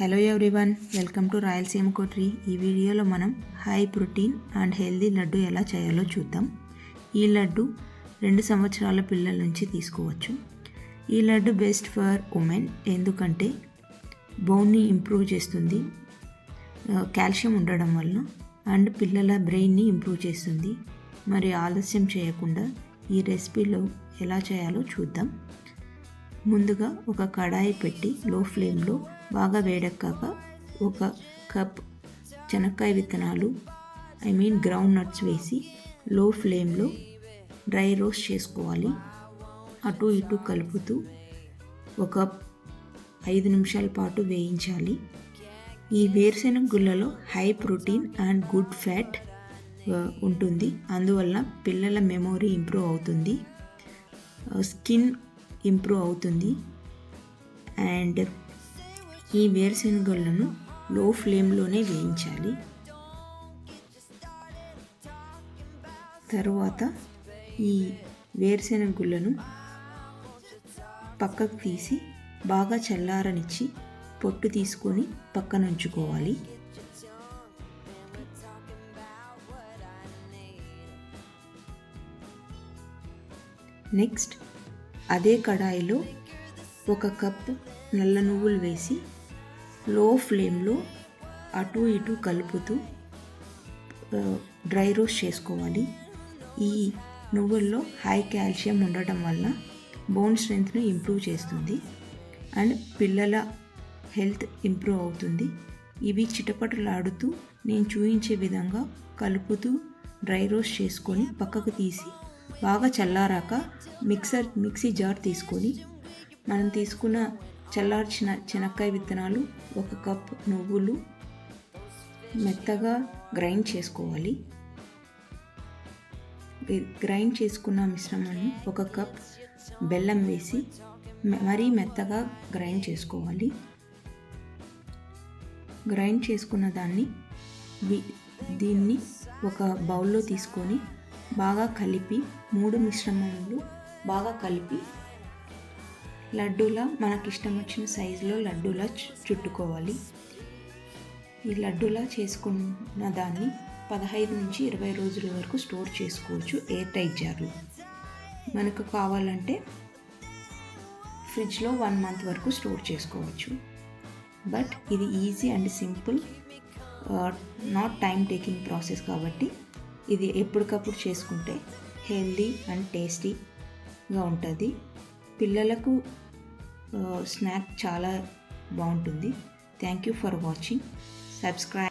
Hello everyone, welcome to Rayalaseema coterie. ఈ వీడియోలో మనం high protein and healthy laddu ఎలా చేయాలో చూద్దాం. ఈ లడ్డు 2 సంవత్సరాల పిల్లల నుంచి తీసుకోవచ్చు. ఈ లడ్డు బెస్ట్ ఫర్ ఉమెన్, ఎందుకంటే బోన్ని ఇంప్రూవ్ చేస్తుంది కాల్షియం ఉండడం వల్ల, అండ్ పిల్లల బ్రెయిన్ని ఇంప్రూవ్ చేస్తుంది. మరి ఆలస్యం చేయకుండా ఈ రెసిపీలో ఎలా చేయాలో చూద్దాం. ముందుగా ఒక కడాయి పెట్టి లో ఫ్లేమ్లో బాగా వేడెక్కాక 1 కప్ చెనక్కాయ విత్తనాలు గ్రౌండ్ నట్స్ వేసి లో ఫ్లేమ్లో డ్రై రోస్ట్ చేసుకోవాలి. అటు ఇటు కలుపుతూ ఒక 5 నిమిషాల పాటు వేయించాలి. ఈ వేరుశెనగ గుళ్ళలో high protein and good fat ఉంటుంది. అందువల్ల పిల్లల మెమొరీ ఇంప్రూవ్ అవుతుంది, స్కిన్ ఇంప్రూవ్ అవుతుంది. అండ్ ఈ వేరుశెనగలను లో ఫ్లేమ్లోనే వేయించాలి. తరువాత ఈ వేరుశెనగ గుళ్ళను పక్కకు తీసి బాగా చల్లారనిచ్చి పొట్టు తీసుకొని పక్కన ఉంచుకోవాలి. నెక్స్ట్ అదే కడాయిలో 1 కప్పు నల్ల నువ్వులు వేసి లో ఫ్లేమ్లో అటు ఇటు కలుపుతూ డ్రై రోస్ట్ చేసుకోవాలి. ఈ నువ్వుల్లో హై కాల్షియం ఉండటం వల్ల బోన్ స్ట్రెంగ్త్ను ఇంప్రూవ్ చేస్తుంది అండ్ పిల్లల హెల్త్ ఇంప్రూవ్ అవుతుంది. ఇవి చిటపటలాడుతూ నేను చూపించే విధంగా కలుపుతూ డ్రై రోస్ట్ చేసుకొని పక్కకు తీసి బాగా చల్లారాక మిక్సీ జార్ తీసుకొని మనం తీసుకున్న చల్లార్చిన చెనక్కాయ విత్తనాలు 1 కప్ నువ్వులు మెత్తగా గ్రైండ్ చేసుకోవాలి. గ్రైండ్ చేసుకున్న మిశ్రమాన్ని 1 కప్ బెల్లం వేసి మరీ మెత్తగా గ్రైండ్ చేసుకోవాలి. గ్రైండ్ చేసుకున్న దీన్ని ఒక బౌల్లో తీసుకొని బాగా కలిపి 3 మిశ్రమాలు బాగా కలిపి లడ్డూలా మనకిష్టం వచ్చిన సైజులో లడ్డూలా చుట్టుకోవాలి. ఈ లడ్డూలా చేసుకున్న దాన్ని 15 నుంచి 20 రోజుల వరకు స్టోర్ చేసుకోవచ్చు ఎయిర్ టైట్ జార్లో. మనకు కావాలంటే ఫ్రిడ్జ్లో 1 మంత్ వరకు స్టోర్ చేసుకోవచ్చు. బట్ ఇది easy and simple, not time taking process కాబట్టి ఇది ఎప్పటికప్పుడు చేసుకుంటే హెల్దీ అండ్ టేస్టీగా ఉంటుంది. పిల్లలకు స్నాక్ చాలా బాగుంటుంది. Thank you for watching. Subscribe.